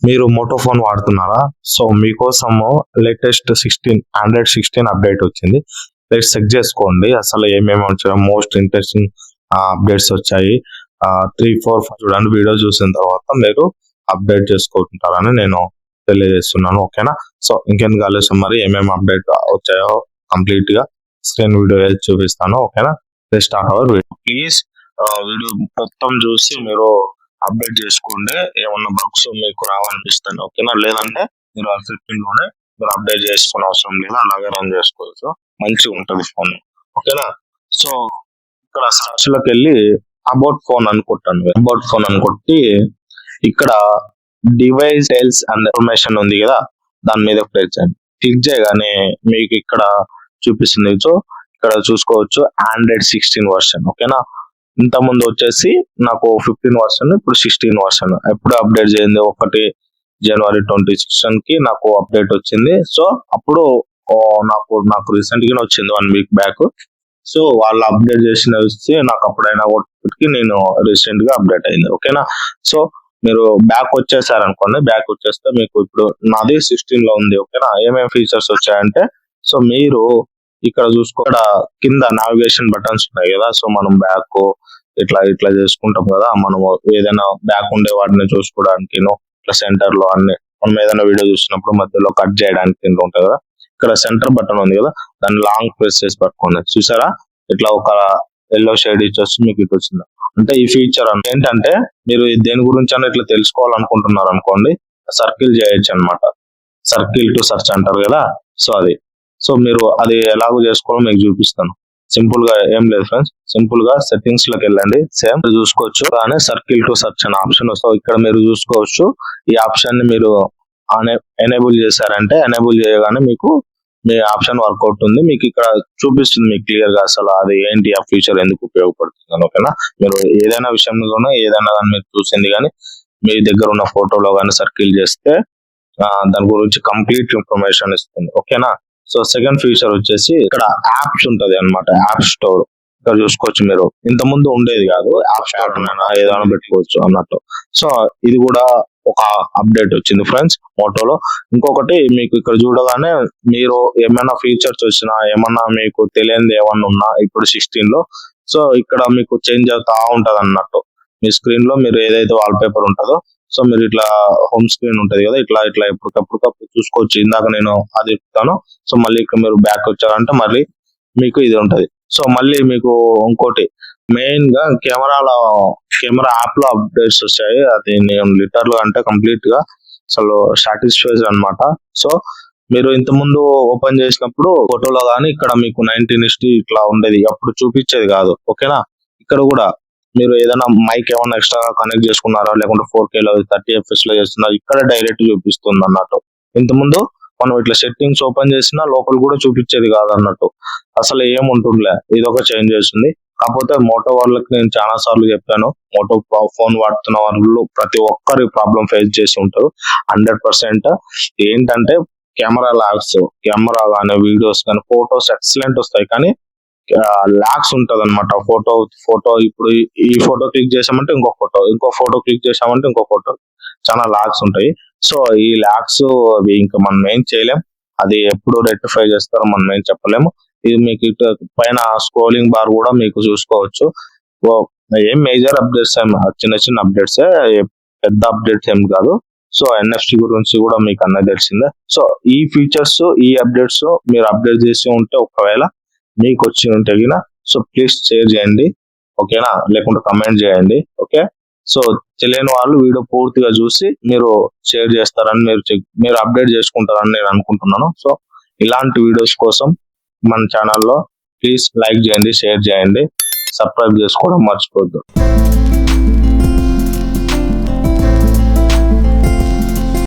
మీరు Moto phone వాడుతున్నారా? So మీకోసము latest 16 update వచ్చింది. చెక్ చేసుకోండి అసలు ఏమేమి వచ్చాయో. మోస్ట్ ఇంట్రెస్టింగ్ అప్డేట్స్ వచ్చాయి. 3, 4, 5 చూడండి. వీడియో చూసిన తర్వాత మీరు అప్డేట్ చేసుకుంటారని నేను తెలియజేస్తున్నాను. ఓకేనా? సో ఇంకెందుకు ఆలస్యం, మరి ఏమేమి అప్డేట్ వచ్చాయో కంప్లీట్ గా స్క్రీన్ వీడియో చూపిస్తాను. ఓకేనా? Start our video. Please video మొత్తం చూసి మీరు అప్డేట్ చేసుకోండి. ఏమన్నా బగ్స్ మీకు రావనిపిస్తుంది. ఓకేనా? లేదంటే మీరు ఆ సెట్టింగ్ లోనే మీరు అప్డేట్ చేసుకునే అవసరం లేదు, అలాగే రన్ చేసుకోవచ్చు. మంచిగా ఉంటుంది ఫోన్. ఓకేనా? సో ఇక్కడ సర్చ్ లోకి వెళ్ళి అబౌట్ ఫోన్ అనుకుంటాను. అబౌట్ ఫోన్ అనుకొట్టి ఇక్కడ డివైస్ డీటెయిల్స్ అండ్ ఇన్ఫర్మేషన్ ఉంది కదా, దాని మీద క్లిక్ చేయండి. క్లిక్ చేయగానే మీకు ఇక్కడ చూపిస్తుంది. సో ఇక్కడ చూసుకోవచ్చు ఆండ్రాయిడ్ 16 వర్షన్. ఓకేనా? ఇంత ముందు వచ్చేసి నాకు 15 వర్షన్, ఇప్పుడు 16 వర్షన్. ఎప్పుడు అప్డేట్ చేయండి? 1 జనవరి 2016 కి నాకు అప్డేట్ వచ్చింది. సో అప్పుడు నాకు రీసెంట్ గా వచ్చింది 1 వీక్ బ్యాక్. సో వాళ్ళు అప్డేట్ చేసిన నాకు అప్పుడైనా ఒకటికి నేను రీసెంట్ గా అప్డేట్ అయింది. ఓకేనా? సో మీరు బ్యాక్ వచ్చేసారనుకోండి. బ్యాక్ వచ్చేస్తే మీకు ఇప్పుడు నాది 16 లో ఉంది. ఓకేనా? ఏమేమి ఫీచర్స్ వచ్చాయంటే, సో మీరు ఇక్కడ చూసుకో, ఇక్కడ కింద నావిగేషన్ బటన్స్ ఉన్నాయి కదా. సో మనం బ్యాక్ ఇట్లా చేసుకుంటాం కదా. మనము ఏదైనా బ్యాక్ ఉండే వాటిని చూసుకోవడానికి ఇట్లా సెంటర్ లో అన్ని, మనం ఏదైనా వీడియో చూసినప్పుడు మధ్యలో కట్ చేయడానికి ఉంటుంది కదా. ఇక్కడ సెంటర్ బటన్ ఉంది కదా, దాన్ని లాంగ్ ప్రెస్ చేసి పట్టుకోండి. చూసారా? ఇట్లా ఒక ఎల్లో షేడ్ ఇచ్చేసి మీకు ఇటు వచ్చింది. అంటే ఈ ఫీచర్ ఏంటంటే, మీరు దేని గురించి అని ఇట్లా తెలుసుకోవాలనుకుంటున్నారు అనుకోండి, సర్కిల్ చేయొచ్చు అనమాట. సర్కిల్ టు సర్చ్ అంటారు కదా. సో అది, సో మీరు అది ఎలాగో చేసుకోవాలో మీకు చూపిస్తాను. సింపుల్ గా ఏం లేదు ఫ్రెండ్స్, సింపుల్ గా సెట్టింగ్స్ లోకి వెళ్ళండి. సేమ్ చూసుకోవచ్చు, కానీ సర్కిల్ టు సర్చ్ అనే ఆప్షన్ వస్తుంది. ఇక్కడ మీరు చూసుకోవచ్చు. ఈ ఆప్షన్ ని మీరు ఎనేబుల్ చేశారంటే, ఎనేబుల్ చేయగానే మీకు మీ ఆప్షన్ వర్కౌట్ ఉంది. మీకు ఇక్కడ చూపిస్తుంది మీకు క్లియర్ గా అసలు అది ఏంటి, ఆ ఫీచర్ ఎందుకు ఉపయోగపడుతుంది. ఓకేనా? మీరు ఏదైనా విషయంలోనూ ఏదైనా కానీ మీరు చూసింది కానీ మీ దగ్గర ఉన్న ఫోటోలో కానీ సర్కిల్ చేస్తే దాని గురించి కంప్లీట్ ఇన్ఫర్మేషన్ ఇస్తుంది. ఓకేనా? సో సెకండ్ ఫీచర్ వచ్చేసి ఇక్కడ యాప్స్ ఉంటది అనమాట. యాప్ స్టోర్ ఇక్కడ చూసుకోవచ్చు. మీరు ఇంత ముందు ఉండేది కాదు, యాప్ స్టోర్ ఏదైనా పెట్టుకోవచ్చు అన్నట్టు. సో ఇది కూడా ఒక అప్డేట్ వచ్చింది ఫ్రెండ్స్ మోటోలో. ఇంకొకటి మీకు ఇక్కడ చూడగానే మీరు ఏమైనా ఫీచర్స్ వచ్చినా, ఏమన్నా మీకు తెలియనిది ఏమన్నా ఉన్నా ఇప్పుడు 16 లో, సో ఇక్కడ మీకు చేంజ్ అవుతా ఉంటది అన్నట్టు. మీ స్క్రీన్ లో మీరు ఏదైతే వాల్ పేపర్ ఉంటుందో, సో మీరు ఇట్లా హోమ్ స్క్రీన్ ఉంటది కదా, ఇట్లా ఎప్పటికప్పుడు చూసుకోవచ్చు. ఇందాక నేను అది చెప్తాను. సో మళ్ళీ ఇక్కడ మీరు బ్యాక్ వచ్చారంటే మళ్ళీ మీకు ఇది ఉంటది. సో మళ్ళీ మీకు ఇంకోటి మెయిన్ గా కెమెరా యాప్ లో అప్డేట్స్ వచ్చాయి. అది నేను లిటరల్ అంటే కంప్లీట్ గా అసలు సాటిస్ఫైడ్ అన్నమాట. సో మీరు ఇంత ముందు ఓపెన్ చేసినప్పుడు ఫోటోలో గానీ ఇక్కడ మీకు 19:1 ఇట్లా ఉండేది, అప్పుడు చూపించేది కాదు. ఓకేనా? ఇక్కడ కూడా మీరు ఏదైనా మైక్ ఏమైనా ఎక్స్ట్రా కనెక్ట్ చేసుకున్నారా, లేకుంటే 4K లో 30 FPS లో చేస్తున్నారు, ఇక్కడ డైరెక్ట్ చూపిస్తుంది అన్నట్టు. ఇంత ముందు మనం ఇట్లా సెట్టింగ్స్ ఓపెన్ చేసినా లోపల కూడా చూపించేది కాదు అన్నట్టు. అసలు ఏముంటుందిలే, ఇది ఒక చేంజ్ చేస్తుంది. కాకపోతే మోటో వాళ్ళకి నేను చాలా సార్లు చెప్పాను, మోటో ఫోన్ వాడుతున్న వాళ్ళు ప్రతి ఒక్కరు ప్రాబ్లం ఫేస్ చేసి ఉంటారు 100%. ఏంటంటే కెమెరా కానీ వీడియోస్ కానీ ఫోటోస్ ఎక్సలెంట్ వస్తాయి, కానీ లాగ్స్ ఉంటది అనమాట. ఫోటో ఇప్పుడు ఈ ఫోటో క్లిక్ చేసామంటే ఇంకో ఫోటో క్లిక్ చేసామంటే ఇంకో ఫోటో, చాలా లాగ్స్ ఉంటాయి. సో ఈ లాగ్స్ అవి ఇంకా మనం ఏం చేయలేం. అది ఎప్పుడు రెక్టిఫై చేస్తారో మనం ఏం చెప్పలేము. ఇది మీకు ఇటు పైన స్క్రోలింగ్ బార్ కూడా మీకు చూసుకోవచ్చు. ఏం మేజర్ అప్డేట్స్ చిన్న అప్డేట్స్, పెద్ద అప్డేట్స్ ఏం కాదు. సో NFC గురించి కూడా మీకు అన్నది తెలిసిందే. సో ఈ ఫీచర్స్, ఈ అప్డేట్స్ మీరు అప్డేట్ చేసి ఉంటే, ఒకవేళ మీకు వచ్చి ఉంటే గిన, సో ప్లీజ్ షేర్ చేయండి. ఓకేనా? లేకుంటే కమెంట్ చేయండి. ఓకే? సో తెలియని వాళ్ళు వీడియో పూర్తిగా చూసి మీరు షేర్ చేస్తారని, మీరు అప్డేట్ చేసుకుంటారని నేను అనుకుంటున్నాను. సో ఇలాంటి వీడియోస్ కోసం మన ఛానల్లో ప్లీజ్ లైక్ చేయండి, షేర్ చేయండి, సబ్స్క్రైబ్ చేసుకోవడం మర్చిపోద్దు.